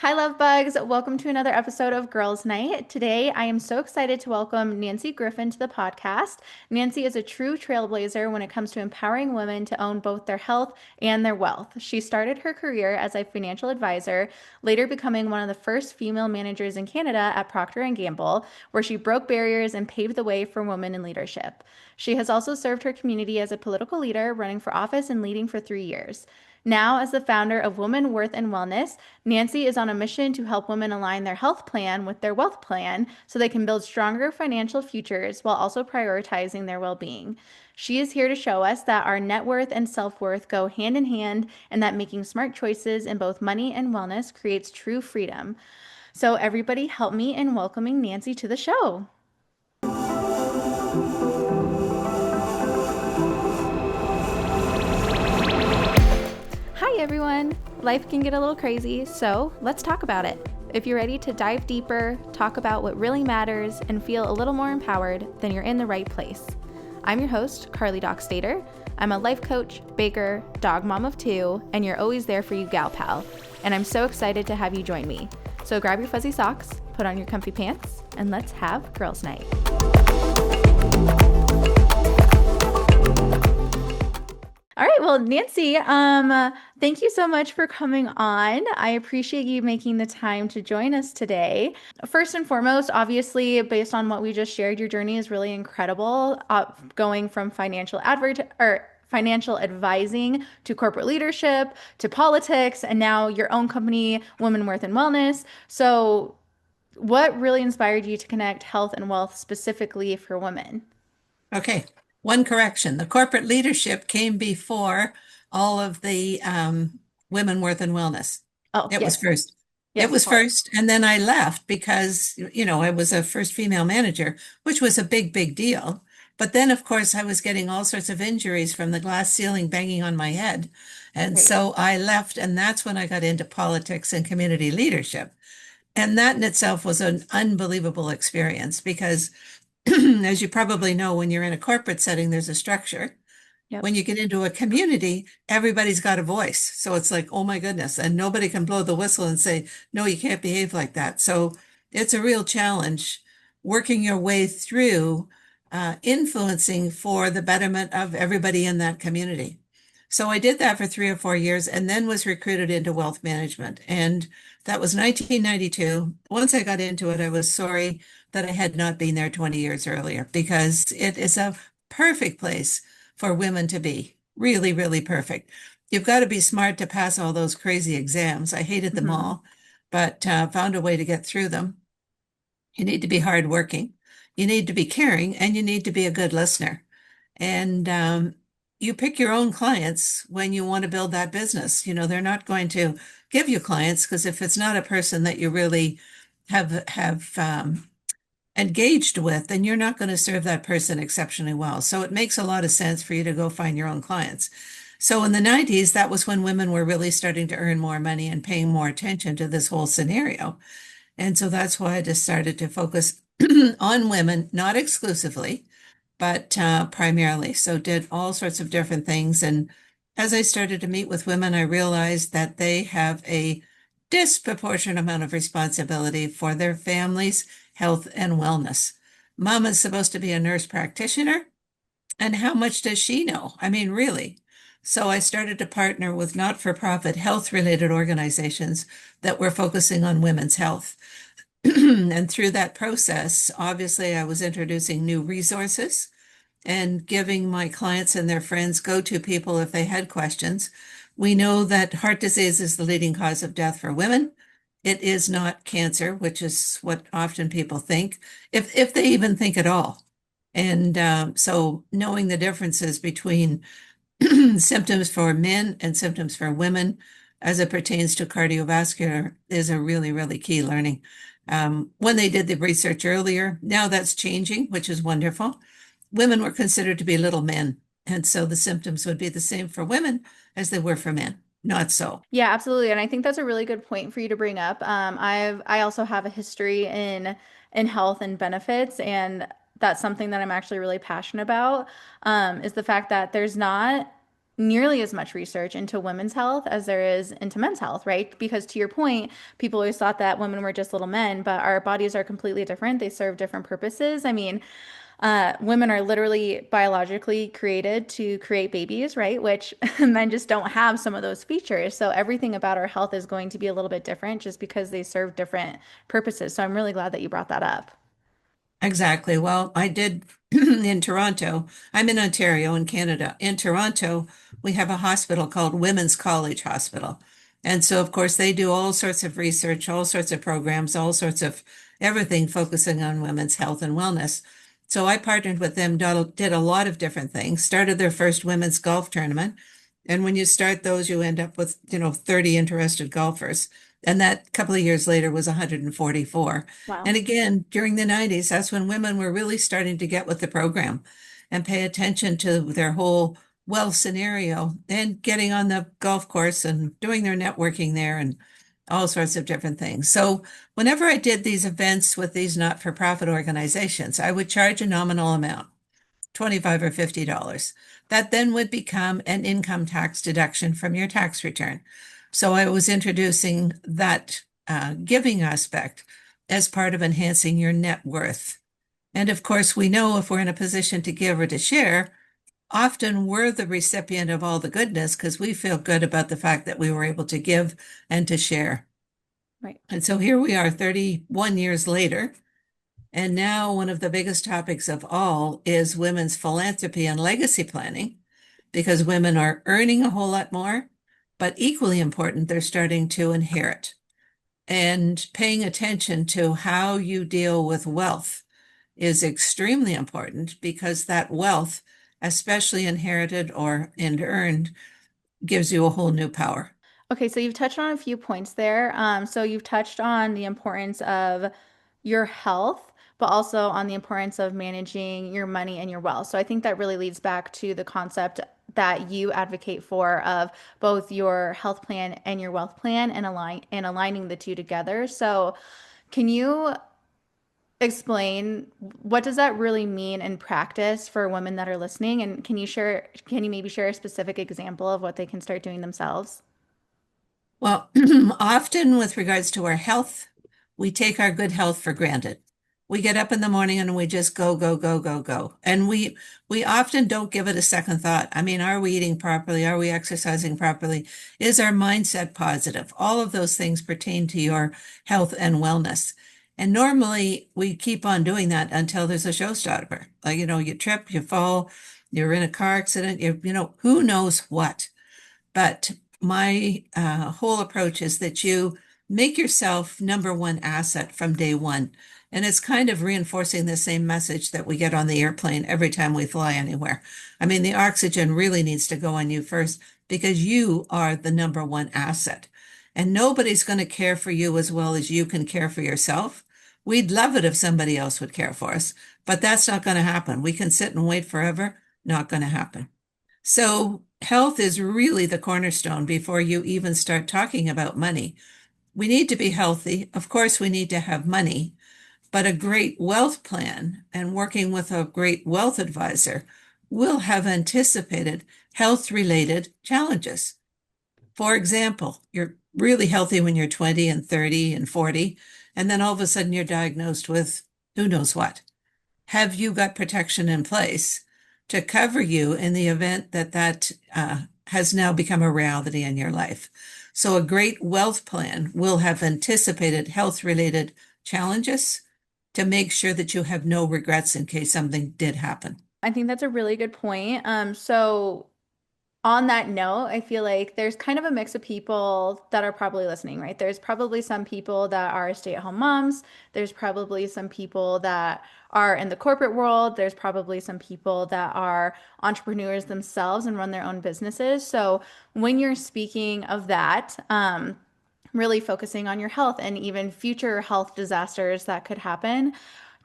Hi, love bugs. Welcome to another episode of Girls Night. Today, I am so excited to welcome Nancy Griffin to the podcast. Nancy is a true trailblazer when it comes to empowering women to own both their health and their wealth. She started her career as a financial advisor, later becoming one of the first female managers in Canada at Procter Gamble, where she broke barriers and paved the way for women in leadership. She has also served her community as a political leader, running for office and leading for 3 years. Now, as the founder of Women Worth and Wellness, Nancy is on a mission to help women align their health plan with their wealth plan so they can build stronger financial futures while also prioritizing their well being. She is here to show us that our net worth and self worth go hand in hand and that making smart choices in both money and wellness creates true freedom. So, everybody, help me in welcoming Nancy to the show. Hi, everyone. Life can get a little crazy, so let's talk about it. If you're ready to dive deeper, talk about what really matters, and feel a little more empowered, then you're in the right place. I'm your host, Carly Dockstader. I'm a life coach, baker, dog mom of two, and you're always there for you, gal pal. And I'm so excited to have you join me. So grab your fuzzy socks, put on your comfy pants, and let's have girls' night. All right, well, Nancy, thank you so much for coming on. I appreciate you making the time to join us today. First and foremost, obviously, based on what we just shared, your journey is really incredible, going from financial advising to corporate leadership to politics, and now your own company, Women Worth and Wellness. So, what really inspired you to connect health and wealth specifically for women? Okay, one correction. The corporate leadership came before all of the women worth and wellness. Oh, It was yes, first. It yes, was first, and then I left because, I was a first female manager, which was a big, big deal. But then, of course, I was getting all sorts of injuries from the glass ceiling banging on my head. And right. so I left, and that's when I got into politics and community leadership. And that in itself was an unbelievable experience because as you probably know, when you're in a corporate setting, there's a structure. Yep. When you get into a community, everybody's got a voice. So it's like, oh my goodness. And nobody can blow the whistle and say, no, you can't behave like that. So it's a real challenge working your way through influencing for the betterment of everybody in that community. So I did that for 3 or 4 years and then was recruited into wealth management. And that was 1992. Once I got into it, I was sorry that I had not been there 20 years earlier because it is a perfect place for women to be. Really, really perfect. You've got to be smart to pass all those crazy exams. I hated them Mhm. all, but found a way to get through them. You need to be hardworking, you need to be caring, and you need to be a good listener. And you pick your own clients when you want to build that business. They're not going to give you clients because if it's not a person that you really have engaged with, then you're not going to serve that person exceptionally well. So it makes a lot of sense for you to go find your own clients. So in the 90s, that was when women were really starting to earn more money and paying more attention to this whole scenario. And so that's why I just started to focus on women, not exclusively, but primarily. So did all sorts of different things. And as I started to meet with women, I realized that they have a disproportionate amount of responsibility for their families' health and wellness. Mama's supposed to be a nurse practitioner, and how much does she know? I mean, really. So I started to partner with not-for-profit health-related organizations that were focusing on women's health. And through that process, obviously, I was introducing new resources and giving my clients and their friends go-to people if they had questions. We know that heart disease is the leading cause of death for women. It is not cancer, which is what often people think, if they even think at all. And so knowing the differences between symptoms for men and symptoms for women as it pertains to cardiovascular is a really, really key learning. When they did the research earlier, now that's changing, which is wonderful. Women were considered to be little men, and so the symptoms would be the same for women as they were for men. Not so. Yeah, absolutely. And I think that's a really good point for you to bring up. I also have a history in health and benefits, and that's something that I'm actually really passionate about, is the fact that there's not nearly as much research into women's health as there is into men's health, right? Because to your point, people always thought that women were just little men, but our bodies are completely different. They serve different purposes. I mean, women are literally biologically created to create babies, right? Which men just don't have some of those features. So everything about our health is going to be a little bit different just because they serve different purposes. So I'm really glad that you brought that up. Exactly. Well, I did in Toronto. I'm in Ontario in Canada. In Toronto, we have a hospital called Women's College Hospital. And so, of course, they do all sorts of research, all sorts of programs, all sorts of everything focusing on women's health and wellness. So I partnered with them, did a lot of different things, started their first women's golf tournament. And when you start those, you end up with, 30 interested golfers. And that couple of years later was 144. Wow. And again, during the 90s, that's when women were really starting to get with the program and pay attention to their whole wealth scenario and getting on the golf course and doing their networking there and all sorts of different things. So, whenever I did these events with these not-for-profit organizations, I would charge a nominal amount, 25 or $50. That then would become an income tax deduction from your tax return. So I was introducing that giving aspect as part of enhancing your net worth. And of course, we know if we're in a position to give or to share, often we're the recipient of all the goodness because we feel good about the fact that we were able to give and to share. Right. And so here we are 31 years later. And now one of the biggest topics of all is women's philanthropy and legacy planning because women are earning a whole lot more, but equally important, they're starting to inherit and paying attention to how you deal with wealth is extremely important because that wealth, especially inherited or and earned, gives you a whole new power. Okay, so you've touched on a few points there. So you've touched on the importance of your health, but also on the importance of managing your money and your wealth. So I think that really leads back to the concept that you advocate for of both your health plan and your wealth plan and aligning the two together. So can you explain what does that really mean in practice for women that are listening? And can you maybe share a specific example of what they can start doing themselves? Well, often with regards to our health, we take our good health for granted. We get up in the morning and we just go, go, go, go, go. And we often don't give it a second thought. I mean, are we eating properly? Are we exercising properly? Is our mindset positive? All of those things pertain to your health and wellness. And normally we keep on doing that until there's a showstopper. Like, you trip, you fall, you're in a car accident, who knows what. But my whole approach is that you make yourself number one asset from day one. And it's kind of reinforcing the same message that we get on the airplane every time we fly anywhere. I mean, the oxygen really needs to go on you first because you are the number one asset. And nobody's going to care for you as well as you can care for yourself. We'd love it if somebody else would care for us, but that's not going to happen. We can sit and wait forever, not going to happen. So health is really the cornerstone before you even start talking about money. We need to be healthy. Of course, we need to have money, but a great wealth plan and working with a great wealth advisor will have anticipated health related challenges. For example, you're really healthy when you're 20 and 30 and 40, and then all of a sudden you're diagnosed with who knows what. Have you got protection in place to cover you in the event that has now become a reality in your life? So a great wealth plan will have anticipated health-related challenges to make sure that you have no regrets in case something did happen. I think that's a really good point. So on that note, I feel like there's kind of a mix of people that are probably listening, right? There's probably some people that are stay-at-home moms. There's probably some people that are in the corporate world. There's probably some people that are entrepreneurs themselves and run their own businesses. So when you're speaking of that, really focusing on your health and even future health disasters that could happen,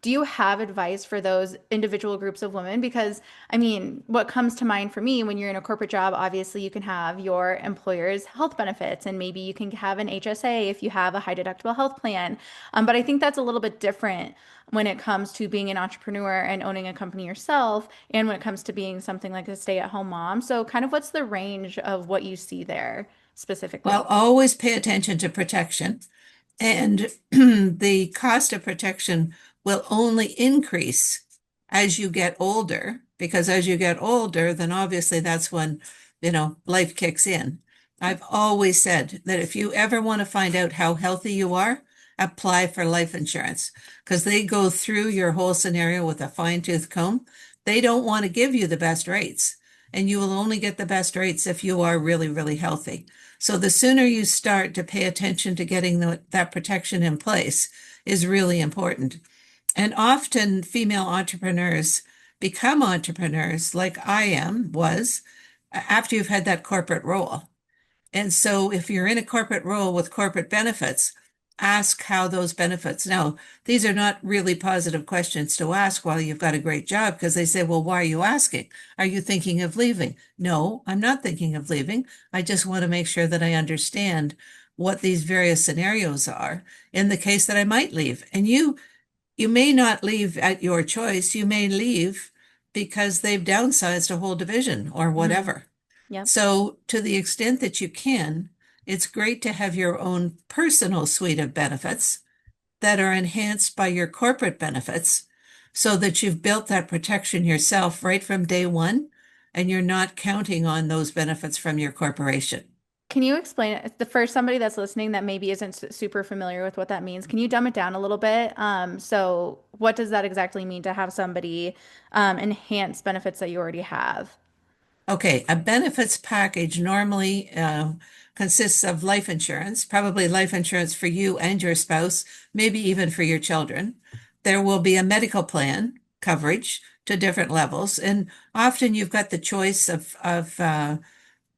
Do you have advice for those individual groups of women? Because, I mean, what comes to mind for me when you're in a corporate job, obviously you can have your employer's health benefits and maybe you can have an HSA if you have a high deductible health plan. But I think that's a little bit different when it comes to being an entrepreneur and owning a company yourself, and when it comes to being something like a stay-at-home mom. So, kind of what's the range of what you see there Well, specifically? always pay attention to protection. And the cost of protection will only increase as you get older, because as you get older, then obviously that's when, life kicks in. Yep. I've always said that if you ever want to find out how healthy you are, apply for life insurance because they go through your whole scenario with a fine-tooth comb. They don't want to give you the best rates, and you will only get the best rates if you are really, really healthy. So the sooner you start to pay attention to getting that protection in place is really important. And often female entrepreneurs become entrepreneurs like was after you've had that corporate role. And so if you're in a corporate role with corporate benefits, ask how those benefits. Now, these are not really positive questions to ask while you've got a great job because they say, well, why are you asking? Are you thinking of leaving? No, I'm not thinking of leaving. I just want to make sure that I understand what these various scenarios are in the case that I might leave. And you may not leave at your choice. You may leave because they've downsized a whole division or Hmm. whatever. Yep. So, to the extent that you can, it's great to have your own personal suite of benefits that are enhanced by your corporate benefits so that you've built that protection yourself right from day one and you're not counting on those benefits from your corporation. Can you explain it for somebody that's listening that maybe isn't super familiar with what that means? Can you dumb it down a little bit? So what does that exactly mean to have somebody enhance benefits that you already have? Okay, a benefits package normally consists of life insurance, probably life insurance for you and your spouse, maybe even for your children. There will be a medical plan coverage to different levels, and often you've got the choice of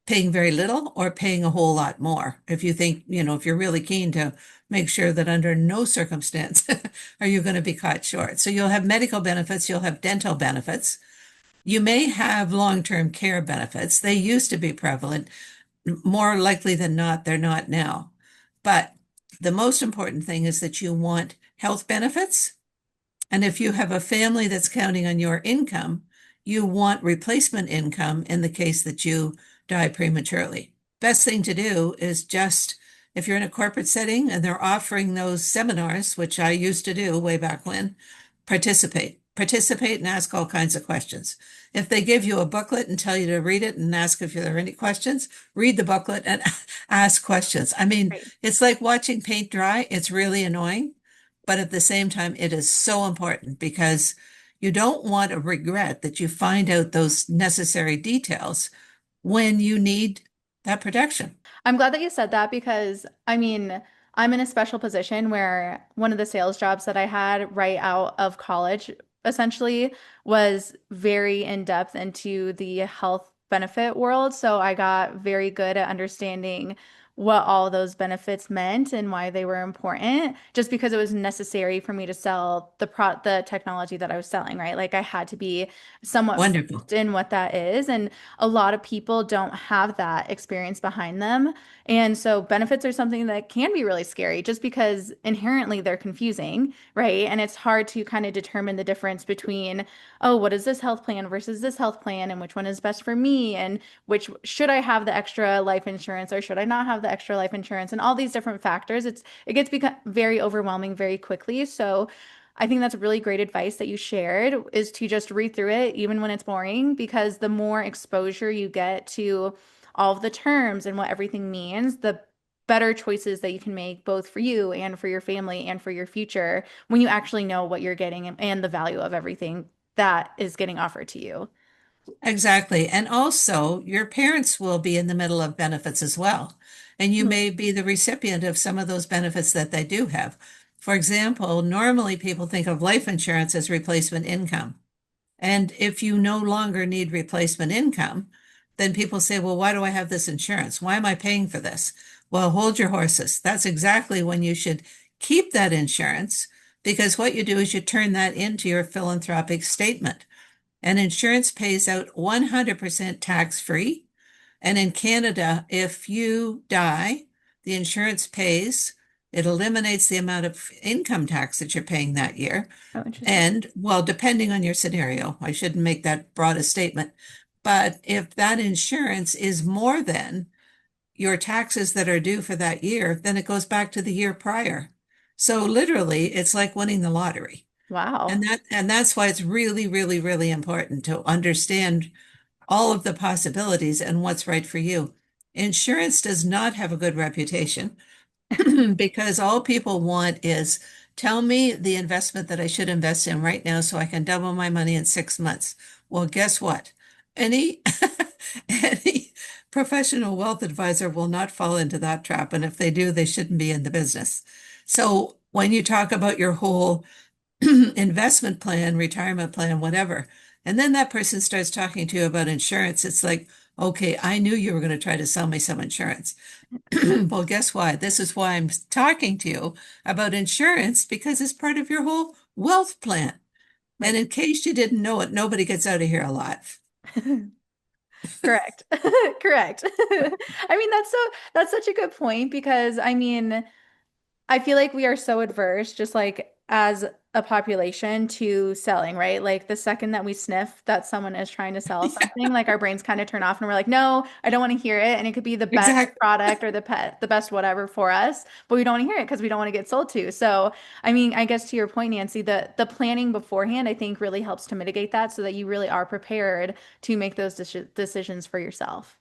paying very little or paying a whole lot more. If you think, if you're really keen to make sure that under no circumstance are you going to be caught short. So you'll have medical benefits, you'll have dental benefits. You may have long-term care benefits. They used to be prevalent. More likely than not, they're not now. But the most important thing is that you want health benefits. And if you have a family that's counting on your income, you want replacement income in the case that you die prematurely. Best thing to do is just, if you're in a corporate setting and they're offering those seminars, which I used to do way back when, participate and ask all kinds of questions. If they give you a booklet and tell you to read it and ask if there are any questions, read the booklet and ask questions. I mean, Right. it's like watching paint dry. It's really annoying, but at the same time, it is so important because you don't want to regret that you find out those necessary details when you need that protection. I'm glad that you said that because I mean, I'm in a special position where one of the sales jobs that I had right out of college essentially was very in depth into the health benefit world. So I got very good at understanding what all those benefits meant and why they were important, just because it was necessary for me to sell the technology that I was selling, right? Like I had to be somewhat Wonderful. versed in what that is. And a lot of people don't have that experience behind them. And so benefits are something that can be really scary just because inherently they're confusing, right? And it's hard to kind of determine the difference between, oh, what is this health plan versus this health plan and which one is best for me and which should I have the extra life insurance or should I not have the extra life insurance and all these different factors. It gets become very overwhelming very quickly. So I think that's really great advice that you shared is to just read through it even when it's boring because the more exposure you get to all of the terms and what everything means, the better choices that you can make both for you and for your family and for your future when you actually know what you're getting and the value of everything that is getting offered to you. Exactly. And also, your parents will be in the middle of benefits as well. And you Mhm. may be the recipient of some of those benefits that they do have. For example, normally people think of life insurance as replacement income. And if you no longer need replacement income, then people say, well, why do I have this insurance? Why am I paying for this? Well, hold your horses. That's exactly when you should keep that insurance because what you do is you turn that into your philanthropic statement. And insurance pays out 100% tax-free. And in Canada, if you die, the insurance pays. It eliminates the amount of income tax that you're paying that year. Oh, interesting. And well, depending on your scenario, I shouldn't make that broad a statement. But if that insurance is more than your taxes that are due for that year, then it goes back to the year prior. So literally, it's like winning the lottery. Wow. And that's why it's really, really, really important to understand all of the possibilities and what's right for you. Insurance does not have a good reputation because all people want is tell me the investment that I should invest in right now so I can double my money in 6 months. Well, guess what? Any any professional wealth advisor will not fall into that trap. And if they do, they shouldn't be in the business. So when you talk about your whole investment plan, retirement plan, whatever, and then that person starts talking to you about insurance, it's like, okay, I knew you were going to try to sell me some insurance. Well, guess what? This is why I'm talking to you about insurance because it's part of your whole wealth plan. And Right. in case you didn't know it, nobody gets out of here alive. Correct. Correct. I mean, that's such a good point because I mean, I feel like we are so adverse, just like as a population, to selling, right? Like the second that we sniff that someone is trying to sell Yeah, something, like our brains kind of turn off and we're like, no, I don't want to hear it. And it could be the best exactly. product or the best whatever for us, but we don't want to hear it because we don't want to get sold to. So, I mean, I guess to your point, Nancy, the planning beforehand, I think really helps to mitigate that so that you really are prepared to make those decisions for yourself.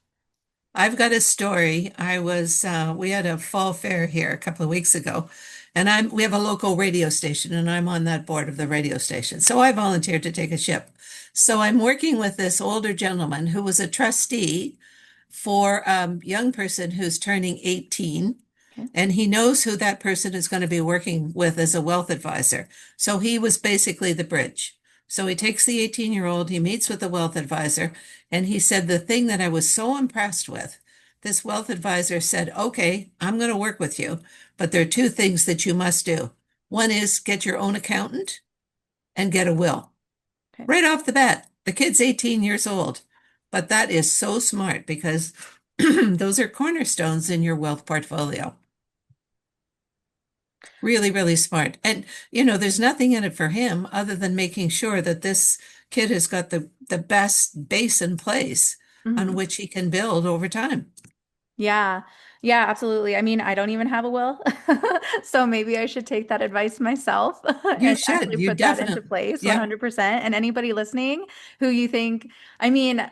I've got a story. We had a fall fair here a couple of weeks ago, and we have a local radio station, and I'm on that board of the radio station. So I volunteered to take a ship. So I'm working with this older gentleman who was a trustee for a young person who's turning 18, Okay. and he knows who that person is going to be working with as a wealth advisor. So he was basically the bridge. So he takes the 18-year-old, he meets with the wealth advisor, and he said, the thing that I was so impressed with, this wealth advisor said, okay, I'm going to work with you, but there are two things that you must do. One is get your own accountant and get a will. Okay. Right off the bat, the kid's 18 years old. But that is so smart because those are cornerstones in your wealth portfolio. Really, really smart. And, there's nothing in it for him other than making sure that this kid has got the best base in place on Mhm. which he can build over time. Yeah. Yeah, absolutely. I mean, I don't even have a will. So maybe I should take that advice myself You and actually should. You put that into definitely. place Yep. 100%. And anybody listening who you think, I mean,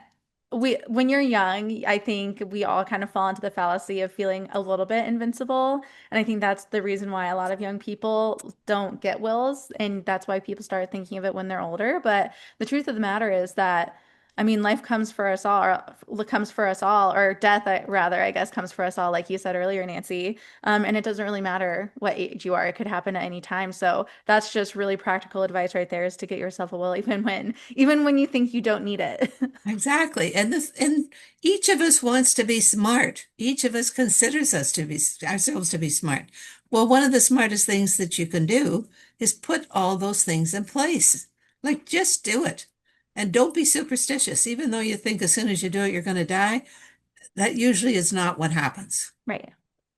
when you're young, I think we all kind of fall into the fallacy of feeling a little bit invincible. And I think that's the reason why a lot of young people don't get wills. And that's why people start thinking of it when they're older. But the truth of the matter is that I mean, life comes for us all, or death, rather, I guess, comes for us all, like you said earlier, Nancy. And it doesn't really matter what age you are; it could happen at any time. So that's just really practical advice right there: is to get yourself a will, even when you think you don't need it. Exactly. And each of us wants to be smart. Each of us considers ourselves to be smart. Well, one of the smartest things that you can do is put all those things in place. Like just do it. And don't be superstitious. Even though you think as soon as you do it, you're going to die, that usually is not what happens. Right,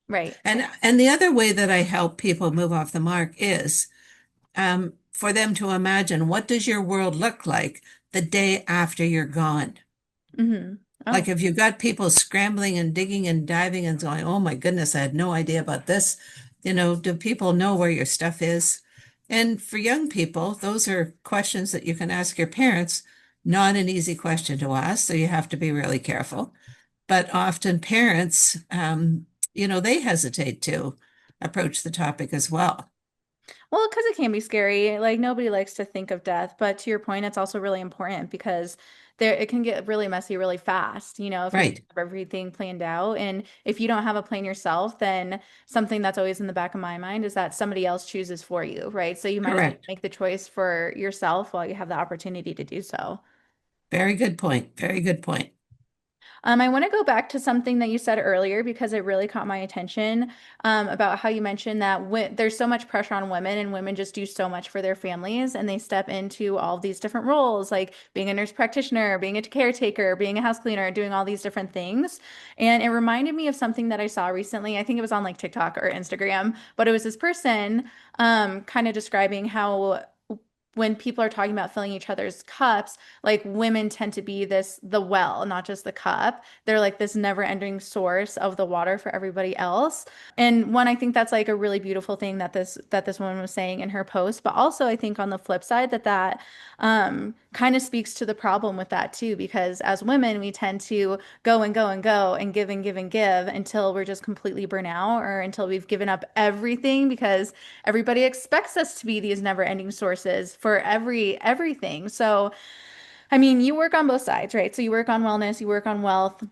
right. And the other way that I help people move off the mark is for them to imagine what does your world look like the day after you're gone? Oh, Like if you've got people scrambling and digging and diving and going, oh my goodness, I had no idea about this. Do people know where your stuff is? And for young people, those are questions that you can ask your parents. Not an easy question to ask, so you have to be really careful. But often parents, they hesitate to approach the topic as well. well, because it can be scary. Like nobody likes to think of death, but to your point, it's also really important because it can get really messy really fast, if you don't Right. have everything planned out. And if you don't have a plan yourself, then something that's always in the back of my mind is that somebody else chooses for you, right? So you might as well Correct. make the choice for yourself while you have the opportunity to do so. Very good point. Very good point. I want to go back to something that you said earlier because it really caught my attention about how you mentioned that there's so much pressure on women and women just do so much for their families and they step into all these different roles, like being a nurse practitioner, being a caretaker, being a house cleaner, doing all these different things. And it reminded me of something that I saw recently. I think it was on like TikTok or Instagram, but it was this person kind of describing how when people are talking about filling each other's cups, like women tend to be the well, not just the cup. They're like this never-ending source of the water for everybody else. And one, I think that's like a really beautiful thing that this woman was saying in her post. But also, I think on the flip side that kind of speaks to the problem with that too, because as women, we tend to go and go and go and give and give and give until we're just completely burnt out or until we've given up everything because everybody expects us to be these never-ending sources for everything. So, I mean, you work on both sides, right? So you work on wellness, you work on wealth.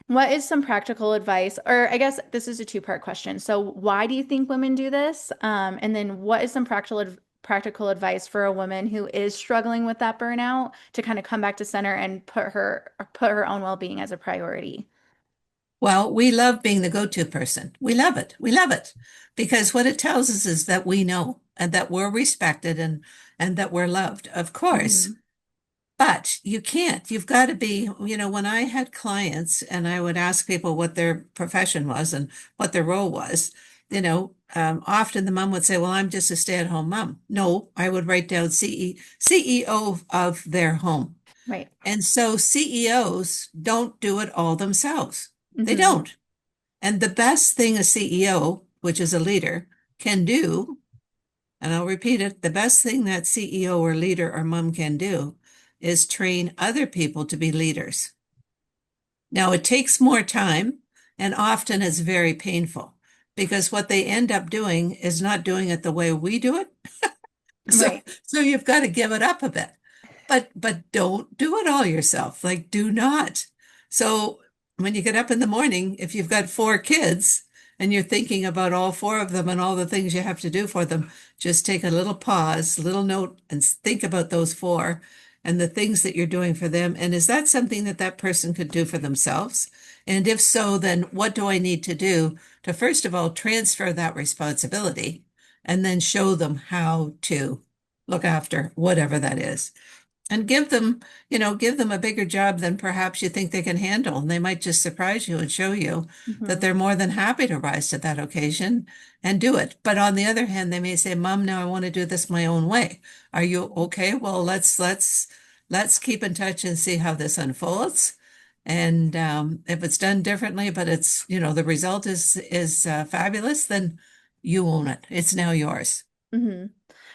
What is some practical advice? Or I guess this is a two-part question. So why do you think women do this? And then what is some practical advice for a woman who is struggling with that burnout to kind of come back to center and put her own well-being as a priority? Well, we love being the go-to person. We love it. We love it because what it tells us is that we know and that we're respected and that we're loved, of course. Hmm. But you can't. You've got to be, when I had clients and I would ask people what their profession was and what their role was, often the mom would say, well, I'm just a stay-at-home mom. No, I would write down CEO of their home. Right. And so CEOs don't do it all themselves. They Hmm. don't. And the best thing a CEO, which is a leader, can do, and I'll repeat it, the best thing that CEO or leader or mom can do is train other people to be leaders. Now, it takes more time and often it's very painful because what they end up doing is not doing it the way we do it. So, Right. so you've got to give it up a bit, but don't do it all yourself. Like, do not. So when you get up in the morning, if you've got four kids and you're thinking about all four of them and all the things you have to do for them, just take a little pause, a little note, and think about those four and the things that you're doing for them. And is that something that that person could do for themselves? And if so, then what do I need to do to, first of all, transfer that responsibility? And then show them how to look after whatever that is. And give them a bigger job than perhaps you think they can handle. And they might just surprise you and show you that Hmm. they're more than happy to rise to that occasion and do it. But on the other hand, they may say, Mom, now I want to do this my own way. Are you okay? Well, let's keep in touch and see how this unfolds. And if it's done differently, but the result is fabulous, then you own it. It's now yours. Hmm.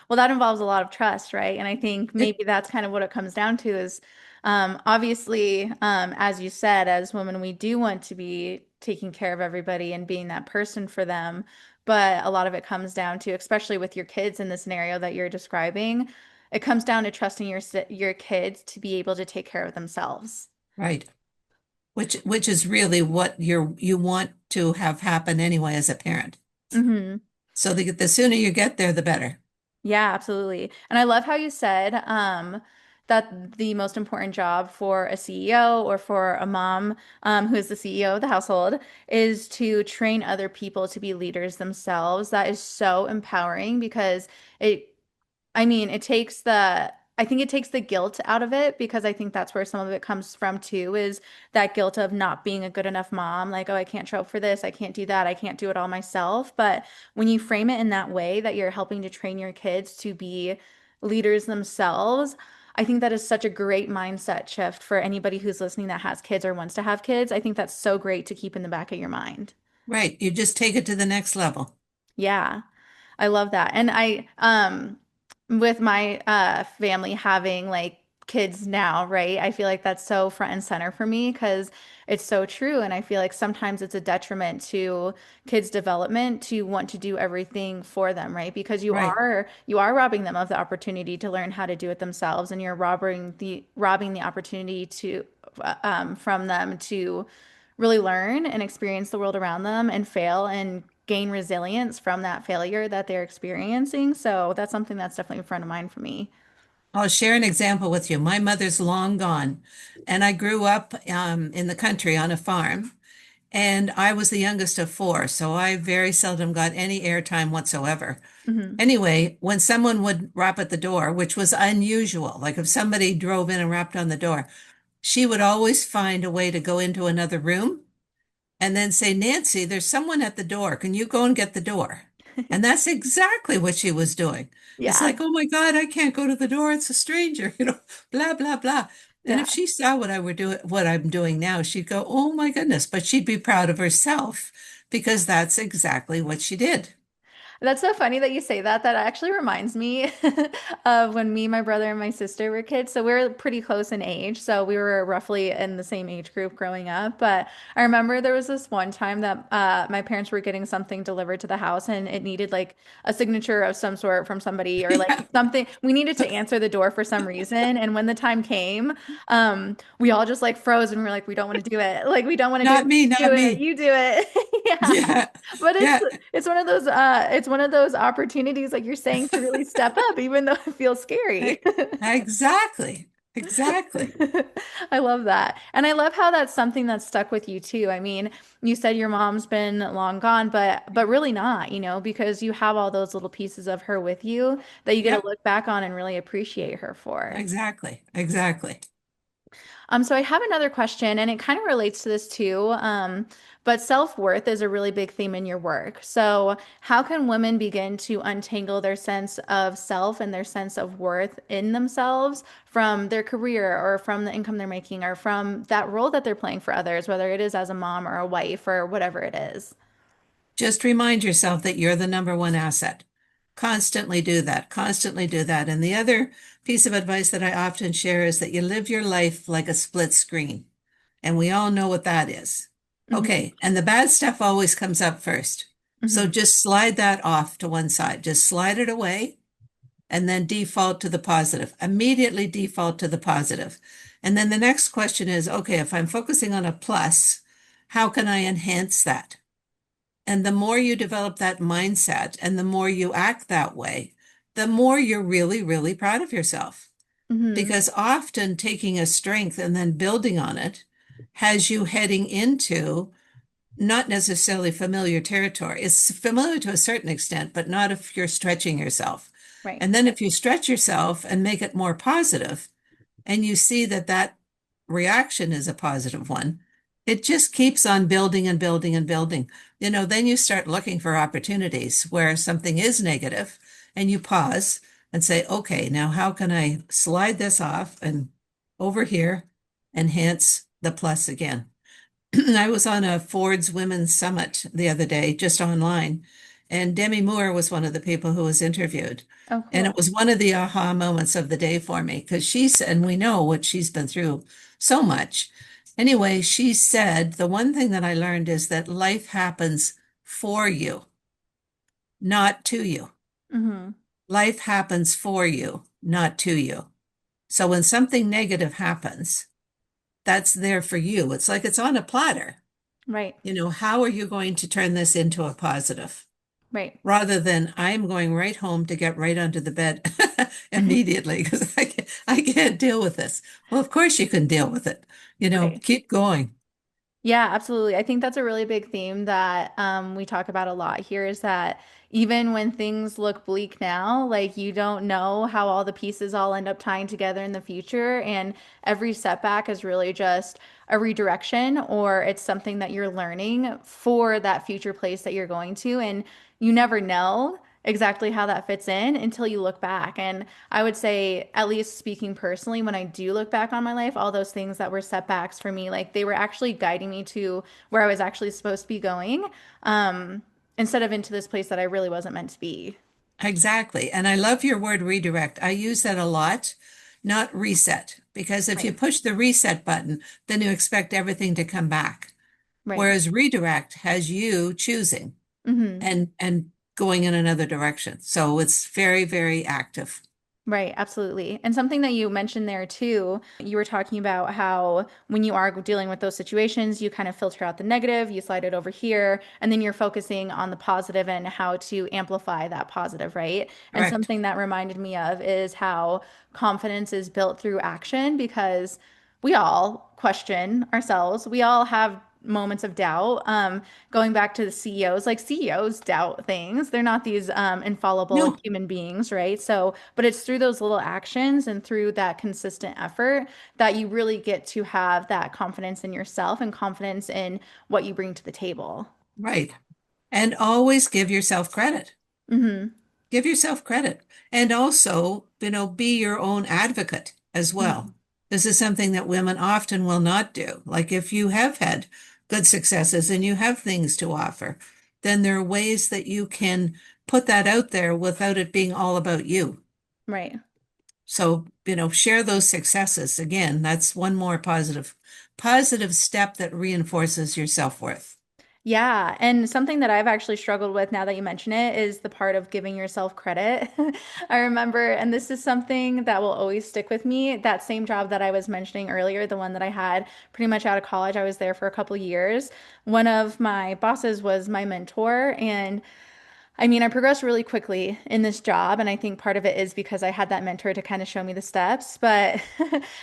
Well, that involves a lot of trust, right? And I think It, maybe that's kind of what it comes down to is obviously, as you said, as women, we do want to be taking care of everybody and being that person for them. But a lot of it comes down to, especially with your kids in the scenario that you're describing, it comes down to trusting your kids to be able to take care of themselves. right. Which is really what you want to have happen anyway as a parent. Hmm. So the sooner you get there, the better. Yeah, absolutely. And I love how you said that the most important job for a CEO or for a mom who is the CEO of the household is to train other people to be leaders themselves. That is so empowering because it I mean, I think it takes the guilt out of it because I think that's where some of it comes from too, is that guilt of not being a good enough mom. Like, oh, I can't show up for this. I can't do that. I can't do it all myself. But when you frame it in that way, that you're helping to train your kids to be leaders themselves, I think that is such a great mindset shift for anybody who's listening that has kids or wants to have kids. I think that's so great to keep in the back of your mind. Right. You just take it to the next level. Yeah. I love that. And with my family having like kids now, right? I feel like that's so front and center for me because it's so true. And I feel like sometimes it's a detriment to kids' development to want to do everything for them, right? Because Right. you are robbing them of the opportunity to learn how to do it themselves, and you're robbing the opportunity to from them to really learn and experience the world around them and fail and gain resilience from that failure that they're experiencing. So that's something that's definitely front of mind for me. I'll share an example with you. My mother's long gone, and I grew up in the country on a farm, and I was the youngest of four, so I very seldom got any airtime whatsoever. Hmm. Anyway, when someone would rap at the door, which was unusual, like if somebody drove in and rapped on the door, she would always find a way to go into another room and then say, Nancy, there's someone at the door. Can you go and get the door? And that's exactly what she was doing. It's Yeah. like, oh my God, I can't go to the door. It's a stranger, blah, blah, blah. And Yeah. if she saw what I'm doing now, she'd go, oh my goodness, but she'd be proud of herself because that's exactly what she did. That's so funny that you say that. That actually reminds me of when me, my brother, and my sister were kids. So we were pretty close in age. So we were roughly in the same age group growing up. But I remember there was this one time that my parents were getting something delivered to the house and it needed like a signature of some sort from somebody or like Yeah. something. We needed to answer the door for some reason. And when the time came, we all just like froze and we were like, we don't want to do it. Like, we don't want to do it. Not me, Do not it. me. You do it. Yeah. Yeah. But Yeah. it's one of those opportunities like you're saying to really step up even though it feels scary. E- Exactly. Exactly. I love that. And I love how that's something that's stuck with you too. I mean, you said your mom's been long gone, but really not, because you have all those little pieces of her with you that you get to Yep. look back on and really appreciate her for. Exactly. Exactly. So I have another question, and it kind of relates to this too. But self-worth is a really big theme in your work. So how can women begin to untangle their sense of self and their sense of worth in themselves from their career or from the income they're making or from that role that they're playing for others, whether it is as a mom or a wife or whatever it is? Just remind yourself that you're the number one asset. Constantly do that. Constantly do that. And the other piece of advice that I often share is that you live your life like a split screen. And we all know what that is. Hmm. Okay. And the bad stuff always comes up first. So Hmm. just slide that off to one side. Just slide it away and then default to the positive. Immediately default to the positive. And then the next question is, okay, if I'm focusing on a plus, how can I enhance that? And the more you develop that mindset and the more you act that way, the more you're really, really proud of yourself. Hmm. Because often taking a strength and then building on it has you heading into not necessarily familiar territory. It's familiar to a certain extent, but not if you're stretching yourself. Right. And then if you stretch yourself and make it more positive, and you see that that reaction is a positive one, it just keeps on building and building and building. Then you start looking for opportunities where something is negative and you pause and say, okay, now how can I slide this off and over here, enhance the plus again? I was on a Ford's Women's Summit the other day, just online, and Demi Moore was one of the people who was interviewed. Oh, And cool. it was one of the aha moments of the day for me because she said, and we know what she's been through so much. Anyway, she said, the one thing that I learned is that life happens for you, not to you. Hmm. Life happens for you, not to you. So when something negative happens, that's there for you. It's like it's on a platter. Right. How are you going to turn this into a positive? Right. Rather than I'm going right home to get right under the bed immediately because I can't deal with this. Well, of course you can deal with it. Right. Keep going. Yeah, absolutely. I think that's a really big theme that we talk about a lot here is that even when things look bleak now, like you don't know how all the pieces all end up tying together in the future. And every setback is really just a redirection or it's something that you're learning for that future place that you're going to. And you never know exactly how that fits in until you look back. And I would say, at least speaking personally, when I do look back on my life, all those things that were setbacks for me, like they were actually guiding me to where I was actually supposed to be going, instead of into this place that I really wasn't meant to be. Exactly. And I love your word redirect. I use that a lot, not reset, because if you Right. push the reset button, then you expect everything to come back. Right. Whereas redirect has you choosing Hmm. and going in another direction. So it's very, very active. Right, absolutely. And something that you mentioned there too, you were talking about how when you are dealing with those situations, you kind of filter out the negative, you slide it over here, and then you're focusing on the positive and how to amplify that positive, right? And Correct. something that reminded me of is how confidence is built through action because we all question ourselves. We all have moments of doubt. Going back to the CEOs, like CEOs doubt things. They're not these infallible No, human beings, right? So, but it's through those little actions and through that consistent effort that you really get to have that confidence in yourself and confidence in what you bring to the table. right. And always give yourself credit. Hmm. Give yourself credit. And also, be your own advocate as well. Hmm. This is something that women often will not do. Like if you have had good successes and you have things to offer, then there are ways that you can put that out there without it being all about you. Right. So, share those successes. Again, that's one more positive step that reinforces your self-worth. Yeah, and something that I've actually struggled with now that you mention it is the part of giving yourself credit. I remember, and this is something that will always stick with me, that same job that I was mentioning earlier, the one that I had pretty much out of college. I was there for a couple of years. One of my bosses was my mentor, and I mean, I progressed really quickly in this job, and I think part of it is because I had that mentor to kind of show me the steps. But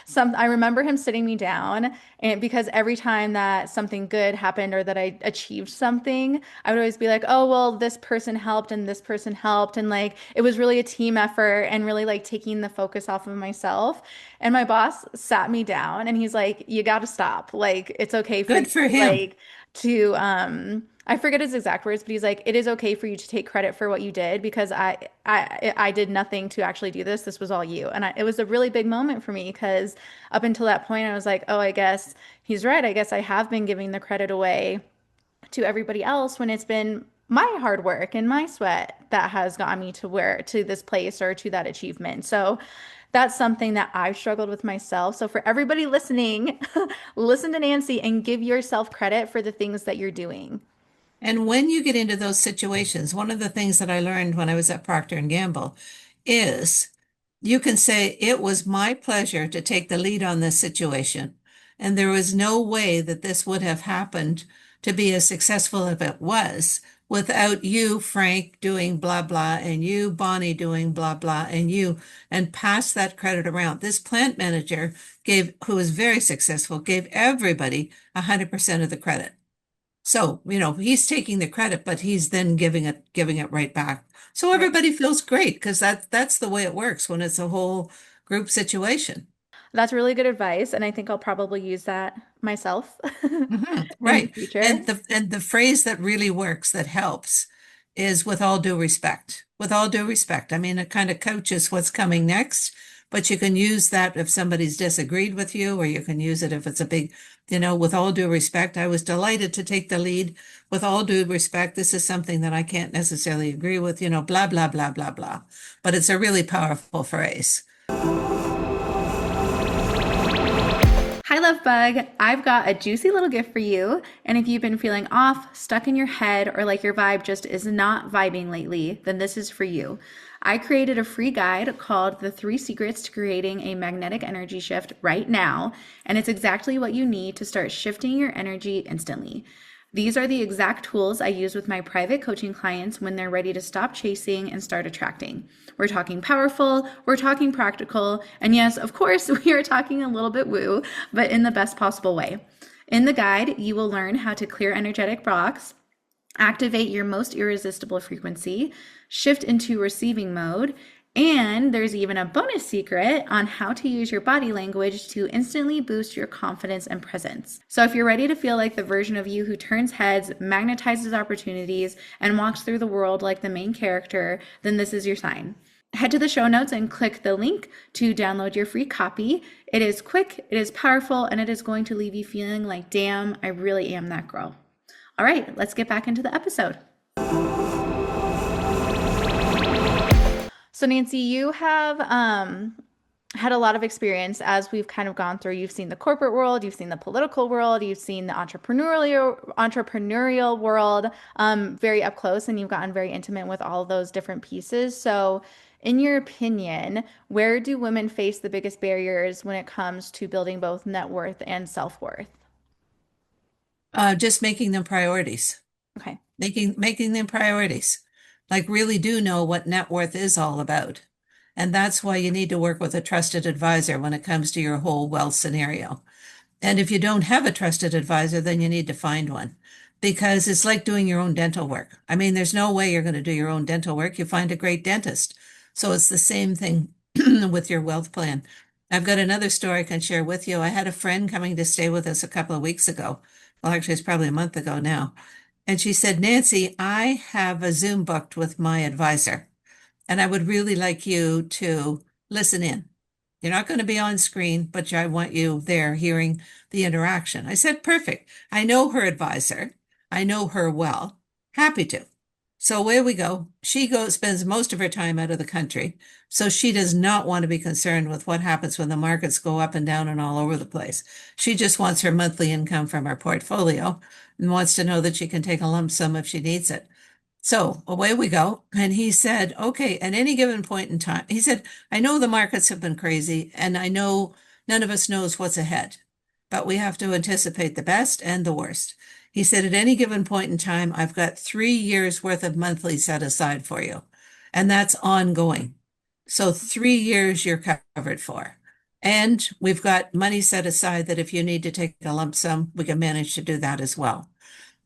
I remember him sitting me down, and because every time that something good happened or that I achieved something, I would always be like, "Oh, well, this person helped and this person helped," and like it was really a team effort and really like taking the focus off of myself. And my boss sat me down, and he's like, "You got to stop. Like, it's okay for you, Good for him. like." To I forget his exact words, but he's like, it is okay for you to take credit for what you did because I did nothing to actually do this. This was all you. And it was a really big moment for me because up until that point, I was like, oh, I guess he's right. I guess I have been giving the credit away to everybody else when it's been my hard work and my sweat that has gotten me to this place or to that achievement. So that's something that I've struggled with myself. So for everybody listening, listen to Nancy and give yourself credit for the things that you're doing. And when you get into those situations, one of the things that I learned when I was at Procter & Gamble is you can say, it was my pleasure to take the lead on this situation. And there was no way that this would have happened to be as successful as it was without you, Frank, doing blah, blah, and you, Bonnie, doing blah, blah, and pass that credit around. This plant manager who was very successful, gave everybody 100% of the credit. So, he's taking the credit, but he's then giving it right back. So Right. everybody feels great because that's the way it works when it's a whole group situation. That's really good advice, and I think I'll probably use that myself in the Right. future. And the phrase that really works, that helps, is with all due respect. With all due respect. I mean, it kind of coaches what's coming next, but you can use that if somebody's disagreed with you, or you can use it if it's a big, with all due respect. I was delighted to take the lead. With all due respect, this is something that I can't necessarily agree with, blah, blah, blah, blah, blah. But it's a really powerful phrase. Hi, Love Bug. I've got a juicy little gift for you. And if you've been feeling off, stuck in your head, or like your vibe just is not vibing lately, then this is for you. I created a free guide called The 3 Secrets to Creating a Magnetic Energy Shift right now. And it's exactly what you need to start shifting your energy instantly. These are the exact tools I use with my private coaching clients when they're ready to stop chasing and start attracting. We're talking powerful, we're talking practical, and yes, of course, we are talking a little bit woo, but in the best possible way. In the guide, you will learn how to clear energetic blocks, activate your most irresistible frequency, shift into receiving mode, and there's even a bonus secret on how to use your body language to instantly boost your confidence and presence. So if you're ready to feel like the version of you who turns heads, magnetizes opportunities, and walks through the world like the main character, then this is your sign. Head to the show notes and click the link to download your free copy. It is quick, it is powerful, and it is going to leave you feeling like, damn, I really am that girl. All right, let's get back into the episode. So, Nancy, you have had a lot of experience as we've kind of gone through. You've seen the corporate world, you've seen the political world, you've seen the entrepreneurial world very up close, and you've gotten very intimate with all of those different pieces. So, In your opinion, where do women face the biggest barriers when it comes to building both net worth and self-worth? Just making them priorities, Okay. making them priorities. Like really do know what net worth is all about. And that's why you need to work with a trusted advisor when it comes to your whole wealth scenario. And if you don't have a trusted advisor, then you need to find one because it's like doing your own dental work. I mean, there's no way you're going to do your own dental work. You find a great dentist. So it's the same thing with your wealth plan. I've got another story I can share with you. I had a friend coming to stay with us a couple of weeks ago. Well, actually, it's probably a month ago now. And she said, Nancy, I have a Zoom booked with my advisor, and I would really like you to listen in. You're not going to be on screen, but I want you there hearing the interaction. I said, perfect. I know her advisor. I know her well. Happy to. So away we go. She goes, spends most of her time out of the country. So she does not want to be concerned with what happens when the markets go up and down and all over the place. She just wants her monthly income from her portfolio and wants to know that she can take a lump sum if she needs it. So away we go. And he said, okay, at any given point in time, he said, I know the markets have been crazy and I know none of us knows what's ahead, but we have to anticipate the best and the worst. He said, at any given point in time, I've got 3 years worth of monthly set aside for you. And that's ongoing. So 3 years you're covered for. And we've got money set aside that if you need to take a lump sum, we can manage to do that as well.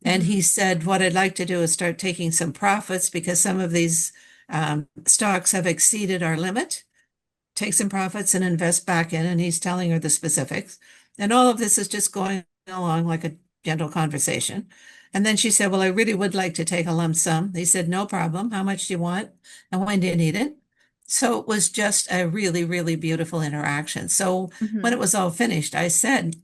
And Mhm. he said, what I'd like to do is start taking some profits because some of these stocks have exceeded our limit. Take some profits and invest back in. And he's telling her the specifics. And all of this is just going along like a gentle conversation. And then she said, well, I really would like to take a lump sum. He said, no problem. How much do you want? And when do you need it? So it was just a really, really beautiful interaction. So when Mhm. it was all finished, I said,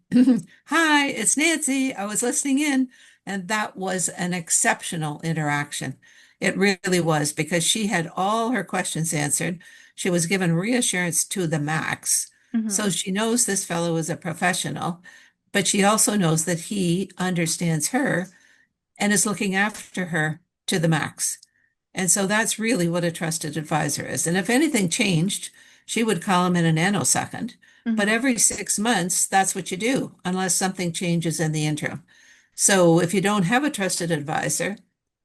hi, it's Nancy. I was listening in. And that was an exceptional interaction. It really was because she had all her questions answered. She was given reassurance to the max. So Mhm. she knows this fellow is a professional, but she also knows that he understands her and is looking after her to the max. And so that's really what a trusted advisor is. And if anything changed, she would call him in a nanosecond. But Mhm. every 6 months, that's what you do, unless something changes in the interim. So if you don't have a trusted advisor,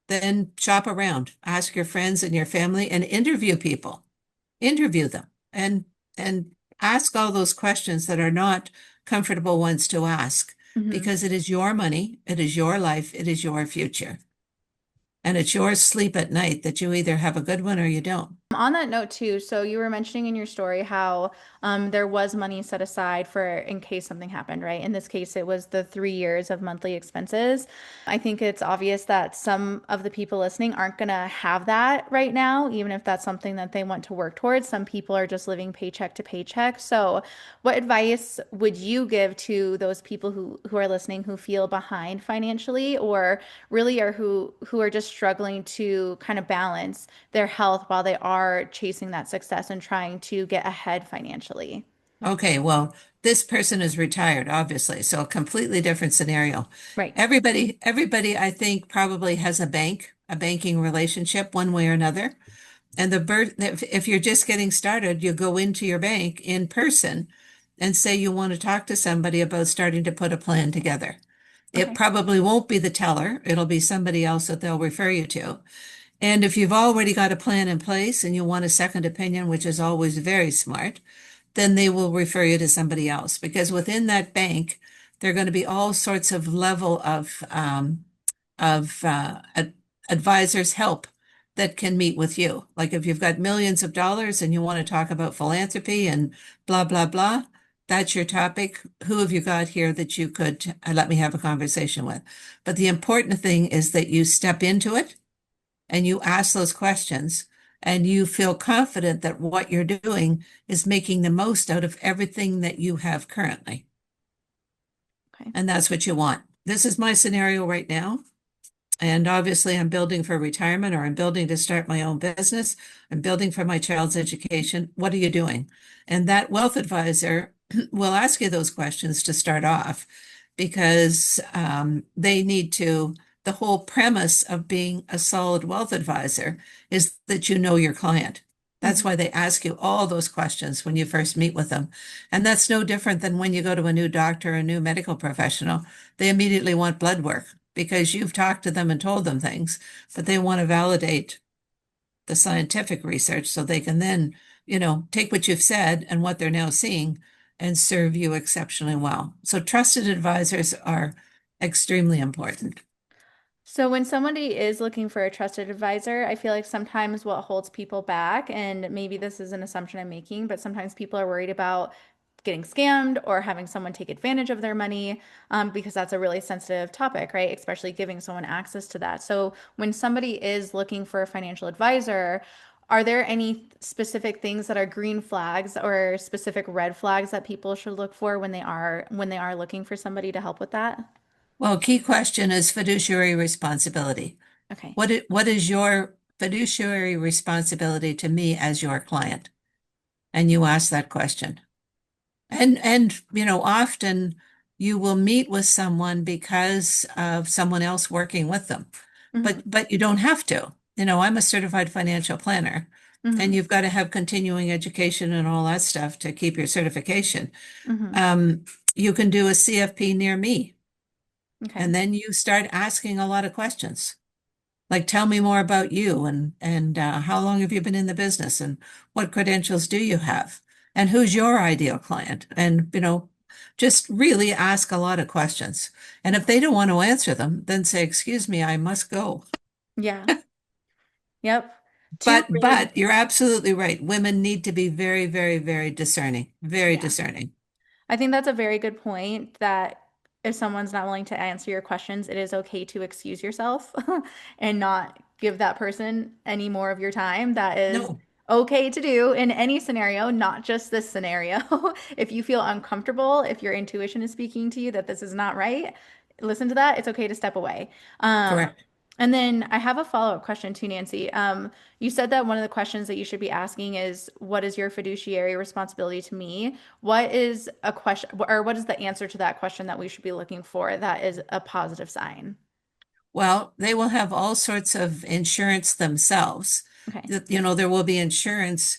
then shop around, ask your friends and your family, and interview people. Interview them and ask all those questions that are not comfortable ones to ask, Mhm. because it is your money, it is your life, it is your future. And it's your sleep at night that you either have a good one or you don't. On that note too, so you were mentioning in your story how there was money set aside for in case something happened, right? In this case, it was the 3 years of monthly expenses. I think it's obvious that some of the people listening aren't going to have that right now, even if that's something that they want to work towards. Some people are just living paycheck to paycheck. So, what advice would you give to those people who are listening who feel behind financially, or really are who are just struggling to kind of balance their health while they are chasing that success and trying to get ahead financially? Okay, well, this person is retired, obviously, so a completely different scenario. Right. Everybody, I think, probably has a banking relationship one way or another. And if you're just getting started, you go into your bank in person and say you want to talk to somebody about starting to put a plan together. It Okay. probably won't be the teller, it'll be somebody else that they'll refer you to. And if you've already got a plan in place and you want a second opinion, which is always very smart, then they will refer you to somebody else because within that bank, there are going to be all sorts of level of advisors help that can meet with you. Like if you've got millions of dollars and you want to talk about philanthropy and blah, blah, blah, that's your topic. Who have you got here that you could let me have a conversation with? But the important thing is that you step into it and you ask those questions and you feel confident that what you're doing is making the most out of everything that you have currently. Okay. And that's what you want. This is my scenario right now. And obviously, I'm building for retirement or I'm building to start my own business. I'm building for my child's education. What are you doing? And that wealth advisor will ask you those questions to start off because they need to. The whole premise of being a solid wealth advisor is that you know your client. That's why they ask you all those questions when you first meet with them. And that's no different than when you go to a new doctor, a new medical professional. They immediately want blood work because you've talked to them and told them things, but they want to validate the scientific research so they can then, take what you've said and what they're now seeing and serve you exceptionally well. So trusted advisors are extremely important. So when somebody is looking for a trusted advisor, I feel like sometimes what holds people back, and maybe this is an assumption I'm making, but sometimes people are worried about getting scammed or having someone take advantage of their money, because that's a really sensitive topic, right? Especially giving someone access to that. So when somebody is looking for a financial advisor, are there any specific things that are green flags or specific red flags that people should look for when they are looking for somebody to help with that? Well, key question is fiduciary responsibility. Okay. What is your fiduciary responsibility to me as your client? And you ask that question. And often you will meet with someone because of someone else working with them. Mm-hmm. But you don't have to. I'm a certified financial planner, and Mm-hmm. you've got to have continuing education and all that stuff to keep your certification. Mm-hmm. Um, you can do a CFP near me, Okay. and then you start asking a lot of questions. Like, tell me more about you and how long have you been in the business and what credentials do you have? And who's your ideal client? And, just really ask a lot of questions. And if they don't want to answer them, then say, excuse me, I must go. Yeah. Yep. Two really good But you're points. absolutely right. Women need to be very, very, very discerning, very Yeah. discerning. I think that's a very good point that if someone's not willing to answer your questions, it is okay to excuse yourself and not give that person any more of your time. That is No, okay to do in any scenario, not just this scenario. If you feel uncomfortable, if your intuition is speaking to you that this is not right, listen to that. It's okay to step away. Um, correct. and then I have a follow-up question too, Nancy. You said that one of the questions that you should be asking is, what is your fiduciary responsibility to me? What is a question, or what is the answer to that question that we should be looking for that is a positive sign? Well, they will have all sorts of insurance themselves. Okay. There will be insurance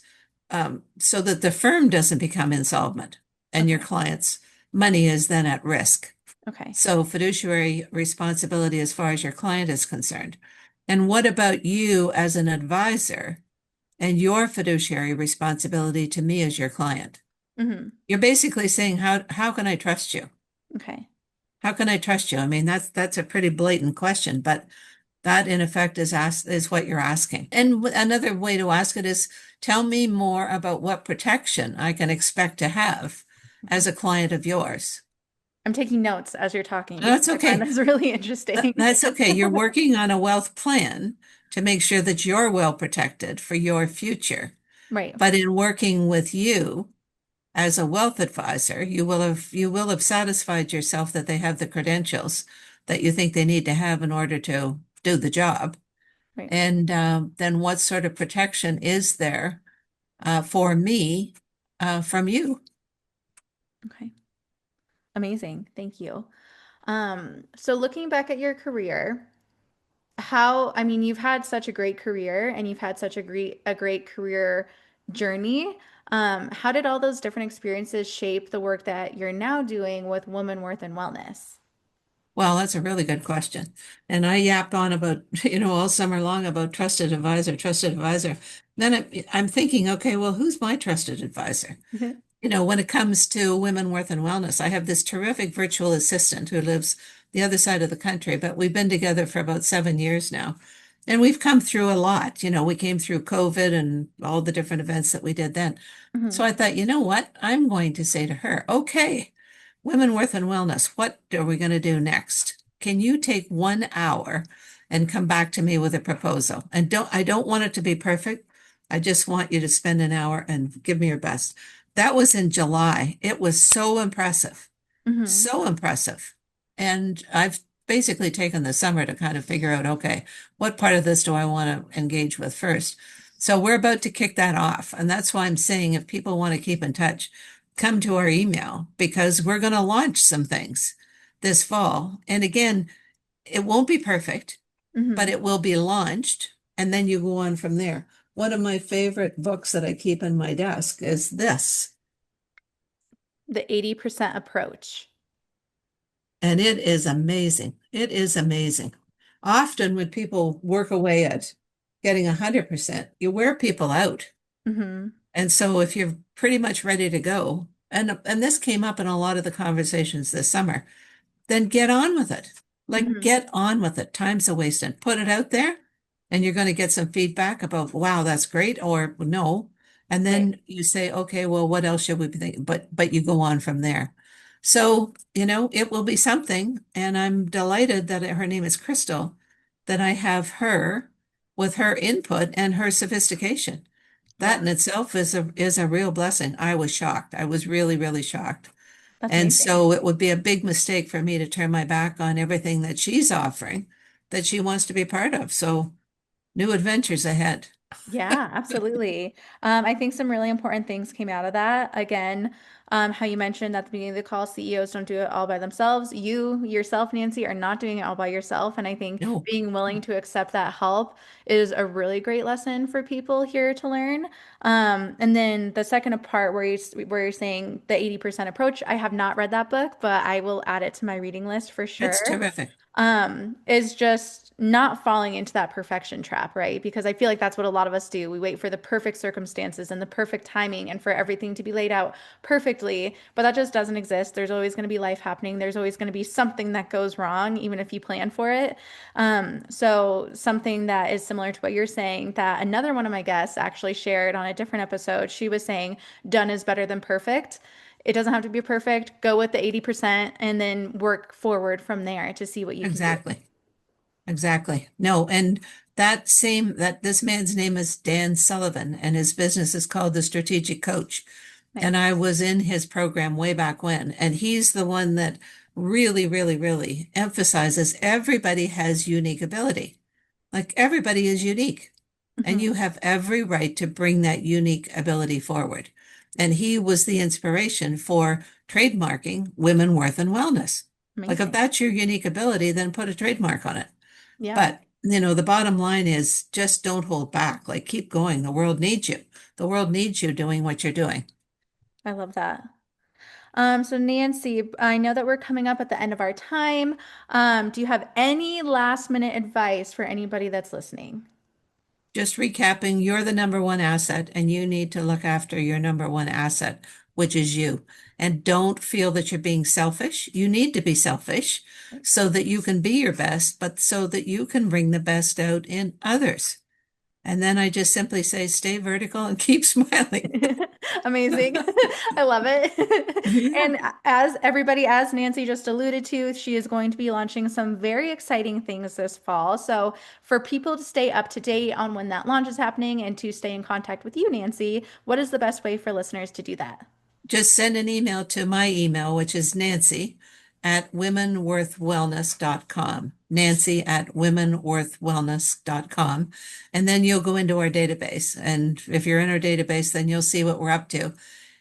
so that the firm doesn't become insolvent and your Okay. client's money is then at risk. Okay. So fiduciary responsibility as far as your client is concerned. And what about you as an advisor and your fiduciary responsibility to me as your client? Hmm. You're basically saying, how can I trust you? Okay. How can I trust you? I mean, that's a pretty blatant question, but that in effect is what you're asking. And another way to ask it is tell me more about what protection I can expect to have Okay. as a client of yours. I'm taking notes as you're talking because That's I find okay. this really interesting. That's okay. You're working on a wealth plan to make sure that you're well protected for your future. Right. But in working with you as a wealth advisor, you will have satisfied yourself that they have the credentials that you think they need to have in order to do the job. Right. And then what sort of protection is there for me from you? Okay. Amazing. Thank you. So looking back at your career, I mean, you've had such a great career and you've had such a great career journey. How did all those different experiences shape the work that you're now doing with Woman Worth and Wellness? Well, that's a really good question. And I yapped on about, all summer long about trusted advisor, trusted advisor. Then I'm thinking, okay, well, who's my trusted advisor? When it comes to women, worth, and wellness, I have this terrific virtual assistant who lives the other side of the country, but we've been together for about 7 years now. And we've come through a lot. We came through COVID and all the different events that we did then. So Hmm. I thought, you know what? I'm going to say to her, okay, women, worth, and wellness, what are we going to do next? Can you take 1 hour and come back to me with a proposal? And I don't want it to be perfect. I just want you to spend an hour and give me your best. That was in July. It was so impressive, Hmm. so impressive. And I've basically taken the summer to kind of figure out, okay, what part of this do I want to engage with first? So we're about to kick that off. And that's why I'm saying if people want to keep in touch, come to our email because we're going to launch some things this fall. And again, it won't be perfect, but Hmm. it will be launched. And then you go on from there. one of my favorite books that I keep in my desk is this. The 80% approach. And it is amazing. It is amazing. Often when people work away at getting 100%, you wear people out. Mm-hmm. And so if you're pretty much ready to go, and this came up in a lot of the conversations this summer, then get on with it. Like, Mm-hmm. get on with it. Time's a waste, and put it out there, and you're going to get some feedback about, wow, that's great, or no. And Right. then you say, okay, well, what else should we be thinking? But you go on from there. So, it will be something, and I'm delighted that her name is Crystal, that I have her with her input and her sophistication. That Yeah, in itself is a real blessing. I was shocked. I was really, really shocked. that's And amazing. so it would be a big mistake for me to turn my back on everything that she's offering that she wants to be part of. So new adventures ahead. Yeah, absolutely. I think some really important things came out of that. Again, how you mentioned at the beginning of the call, CEOs don't do it all by themselves. You yourself, Nancy, are not doing it all by yourself. And I think No, being willing to accept that help is a really great lesson for people here to learn. And then the second part where you're saying the 80% approach, I have not read that book, but I will add it to my reading list for it's sure. terrific. Is just not falling into that perfection trap, right? Because I feel like that's what a lot of us do. We wait for the perfect circumstances and the perfect timing and for everything to be laid out perfectly, but that just doesn't exist. There's always going to be life happening. There's always going to be something that goes wrong, even if you plan for it. So something that is similar to what you're saying, that another one of my guests actually shared on a different episode, she was saying, done is better than perfect. It doesn't have to be perfect. Go with the 80% and then work forward from there to see what you can do. Exactly. Exactly. No, and that this man's name is Dan Sullivan and his business is called The Strategic Coach. And Nice. I was in his program way back when, and he's the one that really, really, really emphasizes everybody has unique ability. Like everybody is unique, and Hmm. you have every right to bring that unique ability forward. And he was the inspiration for trademarking Women, Worth, and Wellness. Like if Amazing. that's your unique ability, then put a trademark on it. Yeah, But, the bottom line is just don't hold back. Like keep going. The world needs you. The world needs you doing what you're doing. I love that. So Nancy, I know that we're coming up at the end of our time. Do you have any last minute advice for anybody that's listening? Just recapping, you're the number one asset, and you need to look after your number one asset, which is you. And don't feel that you're being selfish. You need to be selfish so that you can be your best, but so that you can bring the best out in others. And then I just simply say, stay vertical and keep smiling. Amazing. I love it. Yeah. And as Nancy just alluded to, she is going to be launching some very exciting things this fall. So, for people to stay up to date on when that launch is happening and to stay in contact with you, Nancy, what is the best way for listeners to do that? Just send an email to my email, which is Nancy@womenworthwellness.com. Nancy@womenworthwellness.com. And then you'll go into our database. And if you're in our database, then you'll see what we're up to.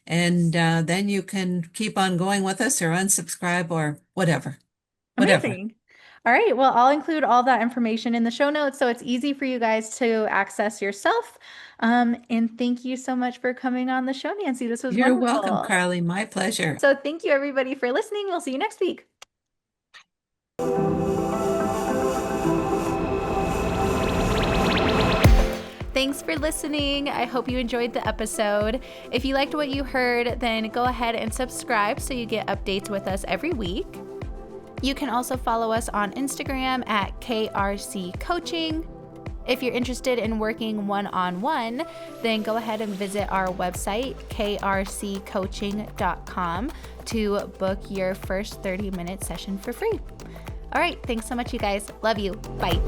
And then you can keep on going with us or unsubscribe or whatever, whatever. Amazing. All right. Well, I'll include all that information in the show notes so it's easy for you guys to access yourself. And thank you so much for coming on the show, Nancy. This was You're welcome, wonderful. Carly. My pleasure. So, thank you everybody for listening. We'll see you next week. Thanks for listening. I hope you enjoyed the episode. If you liked what you heard, then go ahead and subscribe so you get updates with us every week. You can also follow us on Instagram at KRC Coaching. If you're interested in working one-on-one, then go ahead and visit our website, krccoaching.com, to book your first 30-minute session for free. All right, thanks so much, you guys. Love you. Bye.